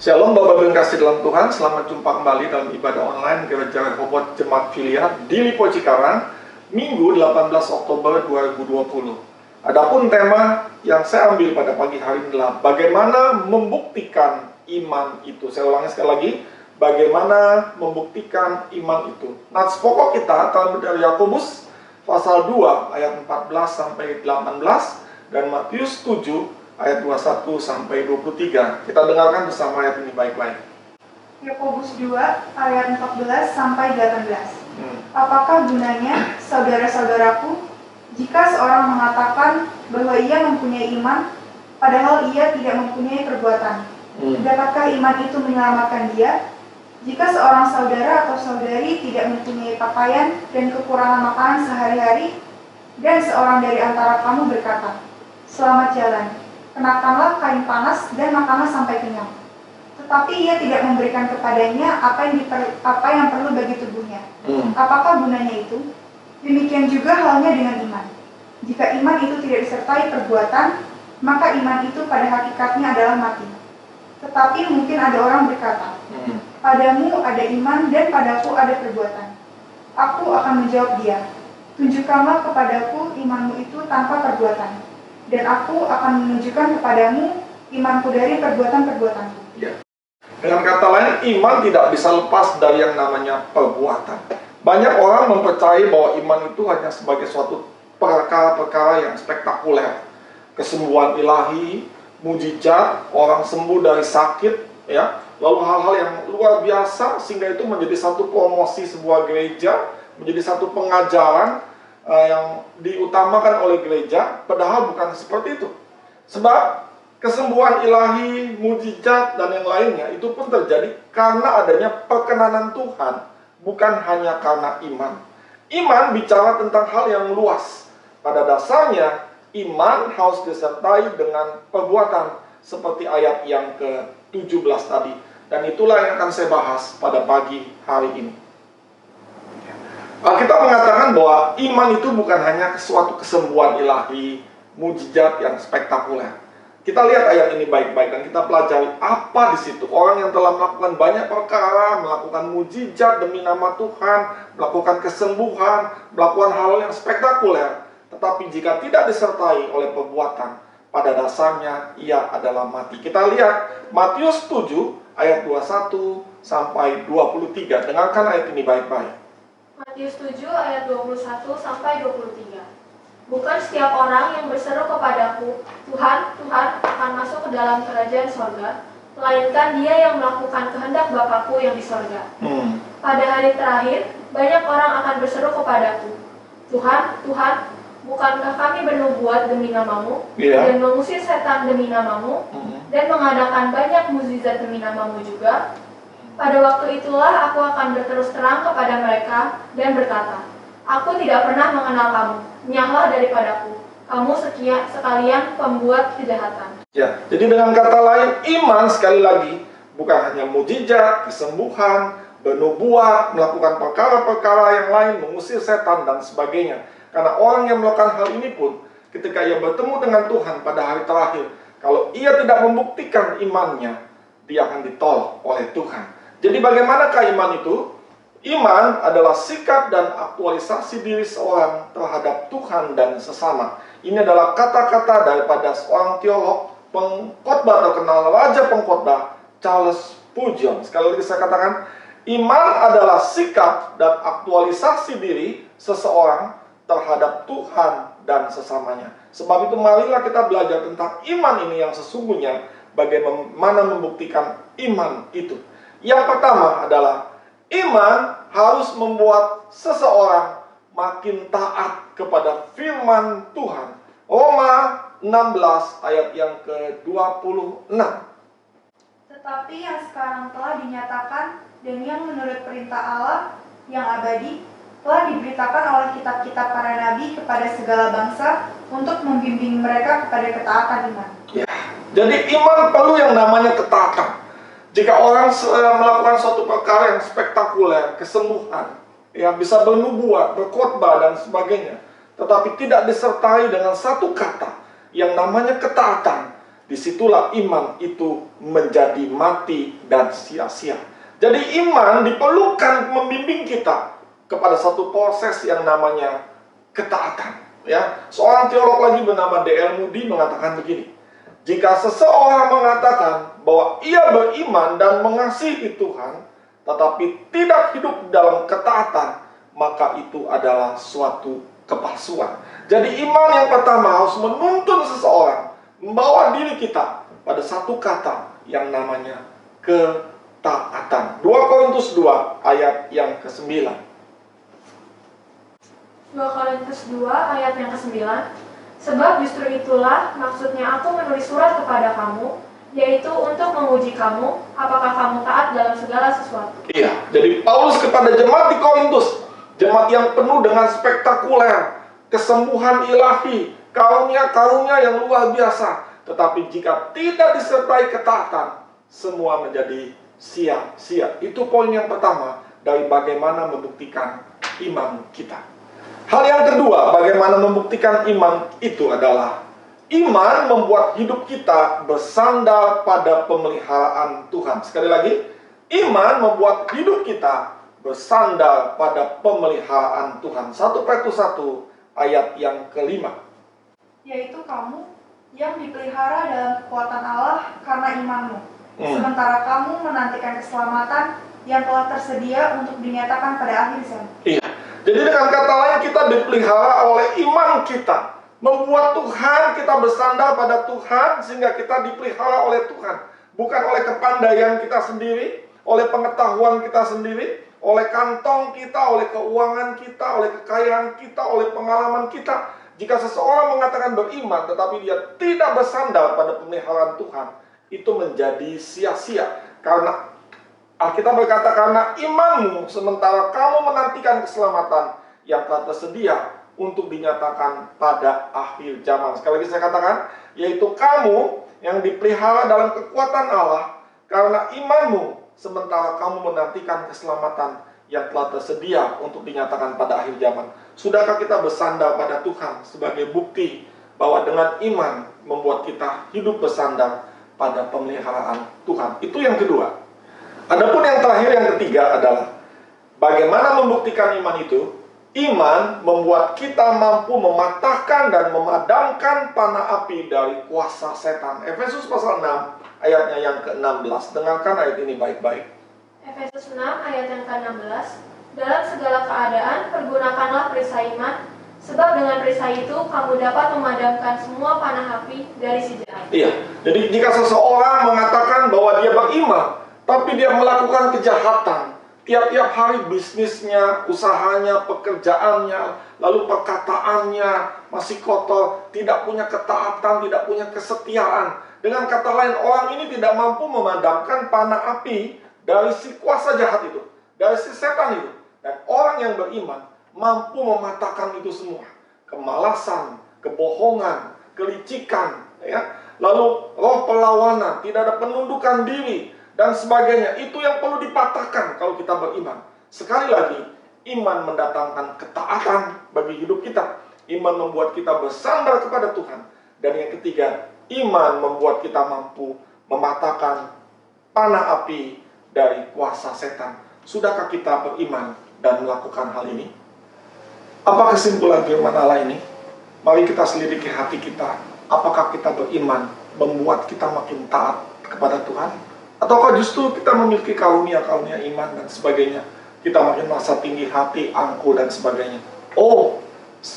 Shalom Bapak Ibu yang kasih dalam Tuhan, selamat jumpa kembali dalam ibadah online Gereja Rehoboth Jemaat Filia di Lipo Cikarang, Minggu 18 Oktober 2020. Adapun tema yang saya ambil pada pagi hari ini adalah bagaimana membuktikan iman itu. Saya ulangi sekali lagi, bagaimana membuktikan iman itu. Nats pokok kita terambil dari Yakobus pasal 2 ayat 14 sampai 18 dan Matius 7 ayat 21 sampai 23. Kita dengarkan bersama ayat ini baik-baik. Yakobus 2 ayat 14 sampai 18. Apakah gunanya, saudara-saudaraku, jika seorang mengatakan bahwa ia mempunyai iman, padahal ia tidak mempunyai perbuatan? Dapatkah iman itu menyelamatkan dia? Jika seorang saudara atau saudari tidak mempunyai pakaian dan kekurangan makanan sehari-hari, dan seorang dari antara kamu berkata, "Selamat jalan, kenakanlah kain panas dan makanlah sampai kenyang," tetapi ia tidak memberikan kepadanya apa yang perlu bagi tubuhnya, apakah gunanya itu? Demikian juga halnya dengan iman. Jika iman itu tidak disertai perbuatan, maka iman itu pada hakikatnya adalah mati. Tetapi mungkin ada orang berkata, "Padamu ada iman dan padaku ada perbuatan." Aku akan menjawab dia, "Tunjukkanlah kepadaku imanmu itu tanpa perbuatan, dan aku akan menunjukkan kepadamu imanku dari perbuatan-perbuatanku." Ya. Dengan kata lain, iman tidak bisa lepas dari yang namanya perbuatan. Banyak orang mempercayai bahwa iman itu hanya sebagai suatu perkara-perkara yang spektakuler. Kesembuhan ilahi, mujizat, orang sembuh dari sakit, ya. Lalu hal-hal yang luar biasa sehingga itu menjadi satu promosi sebuah gereja, menjadi satu pengajaran yang diutamakan oleh gereja, padahal bukan seperti itu. Sebab kesembuhan ilahi, mujizat, dan yang lainnya itu pun terjadi karena adanya perkenanan Tuhan, bukan hanya karena iman. Iman bicara tentang hal yang luas. Pada dasarnya, iman harus disertai dengan perbuatan, seperti ayat yang ke-17 tadi. Dan itulah yang akan saya bahas pada pagi hari ini. Kita mengatakan bahwa iman itu bukan hanya suatu kesembuhan ilahi, mujizat yang spektakuler. Kita lihat ayat ini baik-baik dan kita pelajari apa di situ. Orang yang telah melakukan banyak perkara, melakukan mujizat demi nama Tuhan, melakukan kesembuhan, melakukan hal yang spektakuler. Tetapi jika tidak disertai oleh perbuatan, pada dasarnya ia adalah mati. Kita lihat Matius 7 ayat 21 sampai 23. Dengarkan ayat ini baik-baik. Matius 7 ayat 21 sampai 23. Bukan setiap orang yang berseru kepadaku, "Tuhan, Tuhan," akan masuk ke dalam kerajaan sorga, melainkan dia yang melakukan kehendak Bapakku yang di sorga. Pada hari terakhir, banyak orang akan berseru kepadaku, "Tuhan, Tuhan, bukankah kami bernubuat demi namamu, dan mengusir setan demi namamu, dan mengadakan banyak mukjizat demi namamu juga?" Pada waktu itulah aku akan berterus terang kepada mereka dan berkata, "Aku tidak pernah mengenal kamu, nyahlah daripadaku, kamu sekalian pembuat kejahatan." Ya, jadi dengan kata lain, iman sekali lagi bukan hanya mujizat, kesembuhan, bernubuat, melakukan perkara-perkara yang lain, mengusir setan dan sebagainya. Karena orang yang melakukan hal ini pun, ketika ia bertemu dengan Tuhan pada hari terakhir, kalau ia tidak membuktikan imannya, dia akan ditolak oleh Tuhan. Jadi bagaimanakah iman itu? Iman adalah sikap dan aktualisasi diri seorang terhadap Tuhan dan sesama. Ini adalah kata-kata daripada seorang teolog, pengkhotbah terkenal, raja pengkhotbah, Charles Spurgeon. Sekali lagi saya katakan, iman adalah sikap dan aktualisasi diri seseorang terhadap Tuhan dan sesamanya. Sebab itu marilah kita belajar tentang iman ini yang sesungguhnya, bagaimana membuktikan iman itu. Yang pertama adalah iman harus membuat seseorang makin taat kepada firman Tuhan. Roma 16 ayat yang ke-26. Tetapi yang sekarang telah dinyatakan dan yang menurut perintah Allah yang abadi telah diberitakan oleh kitab-kitab para nabi kepada segala bangsa untuk membimbing mereka kepada ketaatan iman. Ya, jadi iman perlu yang namanya ketaatan. Jika orang melakukan suatu perkara yang spektakuler, kesembuhan, ya bisa bernubuat, berkhotbah dan sebagainya, tetapi tidak disertai dengan satu kata yang namanya ketaatan, disitulah iman itu menjadi mati dan sia-sia. Jadi iman diperlukan membimbing kita kepada satu proses yang namanya ketaatan. Ya, seorang teolog lagi bernama D.L. Moody mengatakan begini: jika seseorang mengatakan bahwa ia beriman dan mengasihi Tuhan, tetapi tidak hidup dalam ketaatan, maka itu adalah suatu kepalsuan. Jadi iman yang pertama harus menuntun seseorang, membawa diri kita pada satu kata yang namanya ketaatan. 2 Korintus 2 ayat yang ke-9. 2 Korintus 2 ayat yang ke-9. Sebab justru itulah maksudnya aku menulis surat kepada kamu, yaitu untuk menguji kamu, apakah kamu taat dalam segala sesuatu. Iya, jadi Paulus kepada jemaat di Korintus, jemaat yang penuh dengan spektakuler, kesembuhan ilahi, karunia-karunia yang luar biasa. Tetapi jika tidak disertai ketaatan, semua menjadi sia-sia. Itu poin yang pertama dari bagaimana membuktikan iman kita. Hal yang kedua, bagaimana membuktikan iman itu adalah iman membuat hidup kita bersandar pada pemeliharaan Tuhan. Sekali lagi, iman membuat hidup kita bersandar pada pemeliharaan Tuhan. 1 Petrus 1 ayat yang ke-5. Yaitu kamu yang dipelihara dalam kekuatan Allah karena imanmu. Sementara kamu menantikan keselamatan yang telah tersedia untuk dinyatakan pada akhir zaman. Iya. Jadi dengan kata lain, kita dipelihara oleh iman kita, membuat Tuhan kita bersandar pada Tuhan sehingga kita dipelihara oleh Tuhan, bukan oleh kepandaian kita sendiri, oleh pengetahuan kita sendiri, oleh kantong kita, oleh keuangan kita, oleh kekayaan kita, oleh pengalaman kita. Jika seseorang mengatakan beriman tetapi dia tidak bersandar pada pemeliharaan Tuhan, itu menjadi sia-sia. Karena Alkitab berkata, karena imanmu sementara kamu menantikan keselamatan yang telah tersedia untuk dinyatakan pada akhir zaman. Sekali lagi saya katakan, yaitu kamu yang dipelihara dalam kekuatan Allah karena imanmu sementara kamu menantikan keselamatan yang telah tersedia untuk dinyatakan pada akhir zaman. Sudahkah kita bersandar pada Tuhan sebagai bukti bahwa dengan iman membuat kita hidup bersandar pada pemeliharaan Tuhan? Itu yang kedua. Adapun yang terakhir, yang ketiga adalah bagaimana membuktikan iman itu? Iman membuat kita mampu mematahkan dan memadamkan panah api dari kuasa setan. Efesus pasal 6 ayatnya yang ke-16. Dengarkan ayat ini baik-baik. Efesus 6 ayat yang ke-16. Dalam segala keadaan pergunakanlah perisai iman, sebab dengan perisai itu kamu dapat memadamkan semua panah api dari si jahat. Iya, jadi jika seseorang mengatakan bahwa dia beriman, tapi dia melakukan kejahatan, tiap-tiap hari bisnisnya, usahanya, pekerjaannya, lalu perkataannya masih kotor, tidak punya ketaatan, tidak punya kesetiaan. Dengan kata lain, orang ini tidak mampu memadamkan panah api dari si kuasa jahat itu, dari si setan itu. Dan orang yang beriman mampu mematahkan itu semua. Kemalasan, kebohongan, kelicikan, ya. Lalu roh perlawanan, tidak ada penundukan diri, dan sebagainya. Itu yang perlu dipatahkan kalau kita beriman. Sekali lagi, iman mendatangkan ketaatan bagi hidup kita. Iman membuat kita bersandar kepada Tuhan. Dan yang ketiga, iman membuat kita mampu mematahkan panah api dari kuasa setan. Sudahkah kita beriman dan melakukan hal ini? Apa kesimpulan firman Allah ini? Mari kita selidiki hati kita. Apakah kita beriman membuat kita makin taat kepada Tuhan? Ataukah justru kita memiliki karunia-karunia iman dan sebagainya, kita makin merasa tinggi hati, angkuh dan sebagainya? Oh,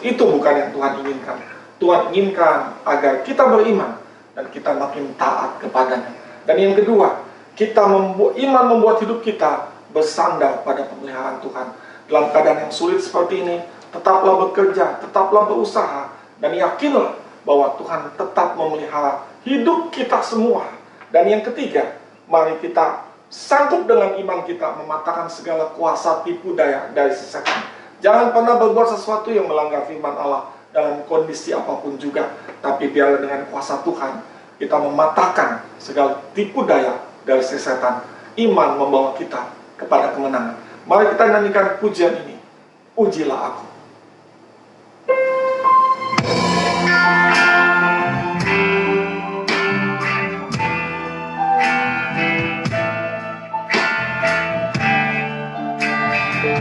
itu bukan yang Tuhan inginkan. Tuhan inginkan agar kita beriman dan kita makin taat kepadanya. Dan yang kedua, iman membuat hidup kita bersandar pada pemeliharaan Tuhan. Dalam keadaan yang sulit seperti ini, tetaplah bekerja, tetaplah berusaha, dan yakinlah bahwa Tuhan tetap memelihara hidup kita semua. Dan yang ketiga, mari kita sanggup dengan iman kita mematahkan segala kuasa tipu daya dari setan. Jangan pernah berbuat sesuatu yang melanggar firman Allah dalam kondisi apapun juga. Tapi biarlah dengan kuasa Tuhan kita mematahkan segala tipu daya dari setan. Iman membawa kita kepada kemenangan. Mari kita nyanyikan pujian ini. Ujilah aku. Selidiki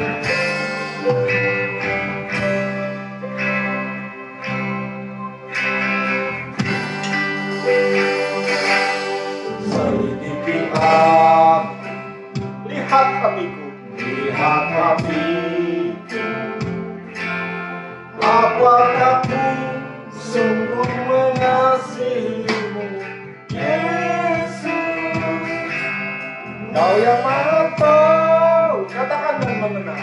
aku, lihat hatiku, lihat hatiku. Apakah ku sungguh mengasihimu, Yesus? Kau yang maha tahu, katakan dan mengenal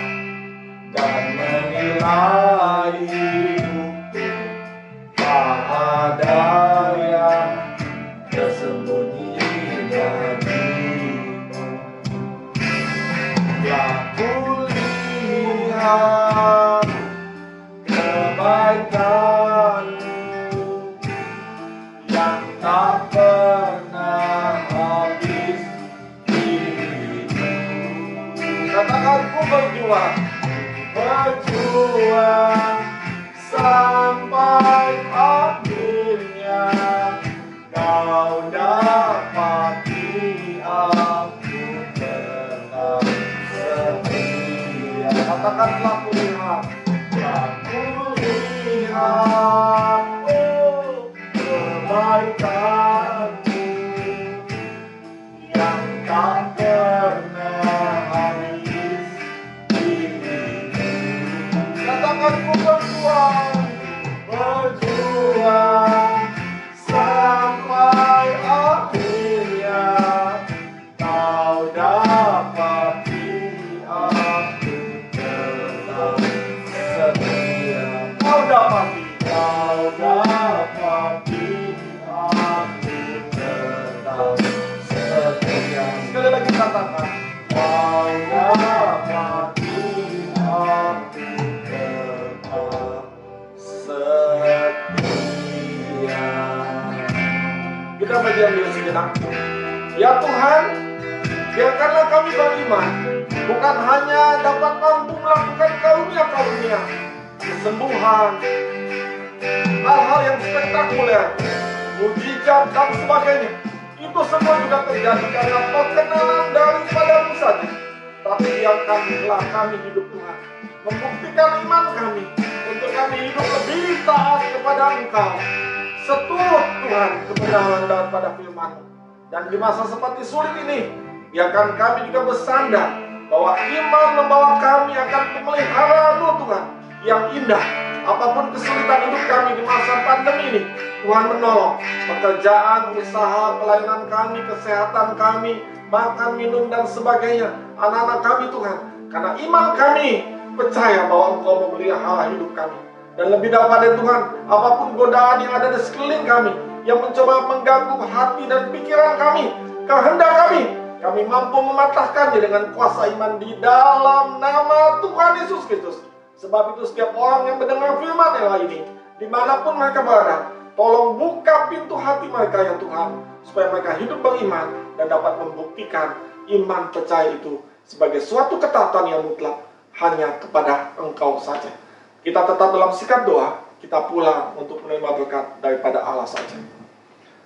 dan menilai hidupku. Tak ada yang tersembunyi bagimu. Telah kulihat kebaikanmu yang tak pernah habis dirimu. Katakan ku berjuang, berjuang sampai akhirnya kau dapati aku tetap setia. Katakanlah kulihat, oh, kebaikanmu yang tak pernah habis dirimu. Katakan ku berjuang, berjuang sampai akhirnya kau dapati aku tetap setia. Kau dapati aku tetap setia. Sekali lagi katakan, kau dapati aku tetap setia. Kita berdiam diri sejenak. Ya Tuhan, biarkanlah kami beriman, bukan hanya dapat mampu melakukan karunia-karunia, kesembuhan, hal-hal yang spektakuler, mujizat dan sebagainya. Itu semua juga terjadi karena perkenanan daripadamu saja. Tapi biarkanlah kami hidup Tuhan, membuktikan iman kami, untuk kami hidup lebih taat kepada Engkau, seturut Tuhan kebenaran daripada firman-Mu. Dan di masa seperti sulit ini, biarkan kami juga bersandar bahwa iman membawa kami akan pemeliharaan-Mu Tuhan yang indah. Apapun kesulitan hidup kami di masa pandemi ini, Tuhan menolong pekerjaan, usaha, pelayanan kami, kesehatan kami, makan, minum, dan sebagainya. Anak-anak kami Tuhan, karena iman kami percaya bahwa Engkau memelihara hidup kami. Dan lebih daripada Tuhan, apapun godaan yang ada di sekeliling kami, yang mencoba mengganggu hati dan pikiran kami, kehendak kami mampu mematahkannya dengan kuasa iman di dalam nama Tuhan Yesus Kristus. Sebab itu setiap orang yang mendengar firman yang ini, dimanapun mereka berada, tolong buka pintu hati mereka ya Tuhan, supaya mereka hidup beriman dan dapat membuktikan iman percaya itu sebagai suatu ketaatan yang mutlak hanya kepada Engkau saja. Kita tetap dalam sikap doa, kita pulang untuk menerima berkat daripada Allah saja.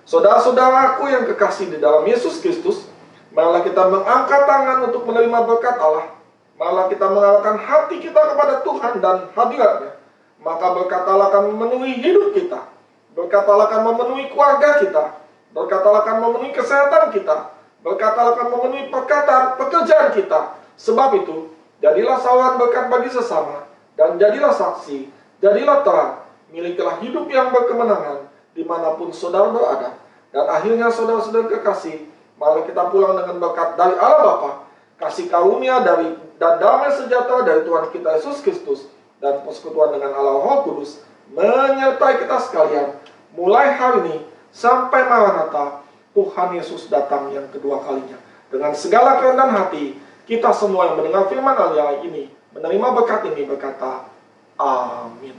Saudara-saudaraku yang kekasih di dalam Yesus Kristus, marilah kita mengangkat tangan untuk menerima berkat Allah. Marilah kita mengarahkan hati kita kepada Tuhan dan hadirat-Nya. Maka berkat Allah akan memenuhi hidup kita. Berkat Allah akan memenuhi keluarga kita. Berkat Allah akan memenuhi kesehatan kita. Berkat Allah akan memenuhi pekerjaan kita. Sebab itu, jadilah saluran berkat bagi sesama. Dan jadilah saksi, jadilah terang. Milikilah hidup yang berkemenangan dimanapun saudara berada. Dan akhirnya saudara-saudara kekasih, marilah kita pulang dengan berkat dari Allah Bapa, kasih karunia dan damai sejahtera dari Tuhan kita Yesus Kristus, dan persekutuan dengan Allah Roh Kudus menyertai kita sekalian mulai hari ini sampai Maranatha Tuhan Yesus datang yang kedua kalinya. Dengan segala kerendahan hati, kita semua yang mendengar firman Allah ini, menerima berkat ini, berkata amin.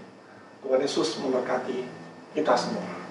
Tuhan Yesus memberkati kita semua.